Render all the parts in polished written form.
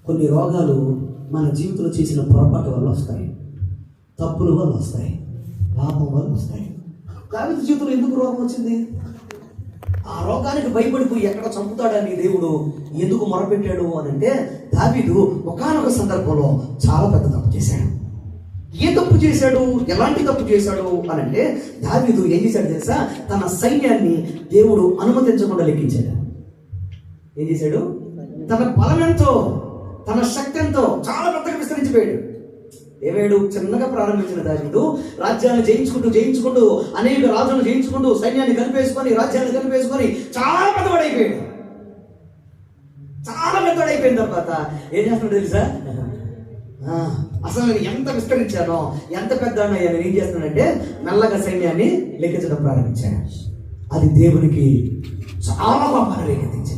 కొన్ని రోగాలు మన జీవితంలో చేసిన పొరపాటు వల్ల వస్తాయి, తప్పుల వల్ల వస్తాయి, పాపం వల్ల వస్తాయి. దావీదు జీవితంలో ఎందుకు రోగం వచ్చింది? ఆ రోగానికి భయపడిపోయి ఎక్కడ చంపుతాడని దేవుడు ఎందుకు మొరపెట్టాడు అని అంటే, దావీదు ఒకానొక సందర్భంలో చాలా పెద్ద తప్పు చేశాడు. ఏ తప్పు చేశాడు, ఎలాంటి తప్పు చేశాడు అని అంటే, దావీదు ఏం చేశాడు తెలుసా? తన సైన్యాన్ని దేవుడు అనుమతించకుండా లెక్కించాడు. ఏం చేశాడు? తన బలమెంతో, తన శక్తితో చాలా పెద్దగా విస్తరించిపోయాడు. ఏమేడు? చిన్నగా ప్రారంభించిన దావీదు రాజ్యాన్ని జయించుకుంటూ అనేక రాజులను జయించుకుంటూ సైన్యాన్ని కలిపేసుకొని రాజ్యాన్ని కలిపేసుకొని చాలా పెద్దవాడైపోయాడు. చాలా పెద్దవాడైపోయిన తర్వాత ఏం చేస్తున్నాడు తెలుసా? అసలు నేను ఎంత విస్తరించానో, ఎంత పెద్ద నేను ఏం చేస్తున్నానంటే మెల్లగా సైన్యాన్ని లెక్కించడం ప్రారంభించాను. అది దేవునికి చాలా కోపాన్ని రేకెత్తించింది.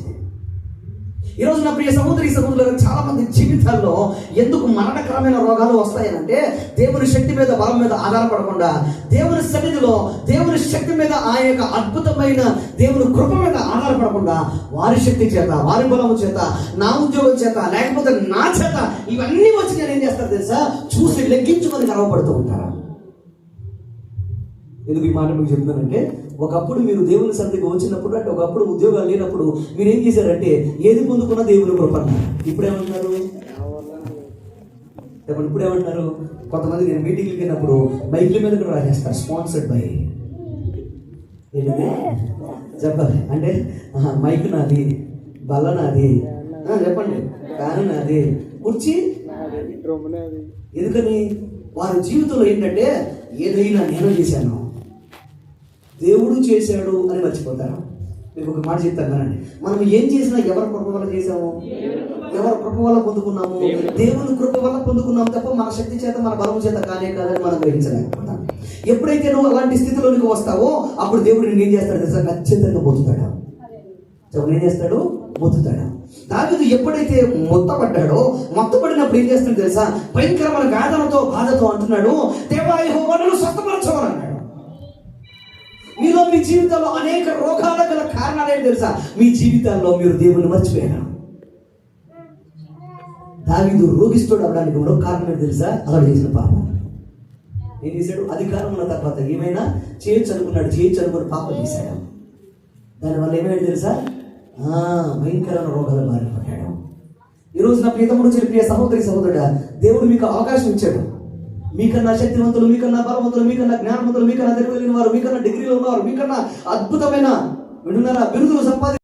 ఈరోజు నా ప్రియ సహోదరులు, చాలా మంది జీవితాల్లో ఎందుకు మరణకరమైన రోగాలు వస్తాయనంటే, దేవుని శక్తి మీద, బలం మీద ఆధారపడకుండా, దేవుని సన్నిధిలో దేవుని శక్తి మీద, ఆ యొక్క అద్భుతమైన దేవుని కృప మీద ఆధారపడకుండా, వారి శక్తి చేత, వారి బలము చేత, నా ఉద్యోగం చేత, లేకపోతే నా చేత ఇవన్నీ వచ్చి నేను ఏం చేస్తాను తెలుసా? చూసి లెక్కించుకొని గర్వపడుతూ ఉంటారా? ఎందుకు ఈ మాట మీకు చెప్తానంటే, ఒకప్పుడు మీరు దేవుని సన్నిధికి వచ్చినప్పుడు, అంటే ఒకప్పుడు ఉద్యోగాలు లేనప్పుడు మీరు ఏం చేశారంటే, ఏది పొందుకున్నా దేవుని కృప అన్నారు. ఇప్పుడేమంటున్నారు? ఇప్పుడేమంటున్నారు? కొంతమంది నేను మీటింగ్కి వెళ్ళినప్పుడు మైక్ల మీద కూడా రాసేస్తారు, స్పాన్సర్డ్ బై. ఏంటంటే చెప్పాలి అంటే, మైక్ నాది, బల్ల నాది, చెప్పండి, ఫ్యాన్ నాది, కుర్చీ. ఎందుకని? వారి జీవితంలో ఏంటంటే, ఏదైనా నేను చేశాను, దేవుడు చేశాడు అని మర్చిపోతారు. మీకు ఒక మాట చెప్తాను కదండి, మనం ఏం చేసినా ఎవరి కృప వల్ల చేసాము? ఎవరి కృప వల్ల పొందుకున్నాము? దేవుని కృప వల్ల పొందుకున్నాము తప్ప మన శక్తి చేత, మన బలం చేత కాదని మనం గ్రహించలేకపోతాం. ఎప్పుడైతే నువ్వు అలాంటి స్థితిలోనికి వస్తావో అప్పుడు దేవుడు నేను ఏం చేస్తాడు తెలుసా? ఖచ్చితంగా పొందుతాడు. ఏం చేస్తాడు? మొత్తుతాడు. దావీదు ఎప్పుడైతే మొత్తపడినప్పుడు ఏం చేస్తాడు తెలుసా? భయంకరమైన వేదనతో, బాధతో అంటున్నాడు, దేవా యెహోవా నన్ను స్వస్థపరచమని అన్నాడు. మీలో, మీ జీవితంలో అనేక రోగాల గల కారణాలు ఏంటి తెలుసా? మీ జీవితాల్లో మీరు దేవుని మర్చిపోయారు. దావీదు రోగిస్తుడు అవడానికి మరో కారణం ఏంటి తెలుసా? అలా చేసిన పాపం. ఏం చేశాడు? అధికారం ఉన్న తర్వాత ఏమైనా చేయొచ్చు అనుకుని పాపం చేశాడు. దానివల్ల ఏమైనా తెలుసా? భయంకరమైన రోగాలు మారిపోయాడు. ఈరోజు నా ప్రియతముడు, ప్రియ సహోదరుడా, దేవుడు మీకు అవకాశం ఇచ్చాడు. మీకన్నా శక్తివంతులు, మీకన్నా బలవంతులు, మీకన్నా జ్ఞానవంతులు, మీకన్నా తెలియని వారు, మీకన్నా డిగ్రీలు ఉన్నవారు, మీకన్నా అద్భుతమైన బిరుదులు సంపాదించారు.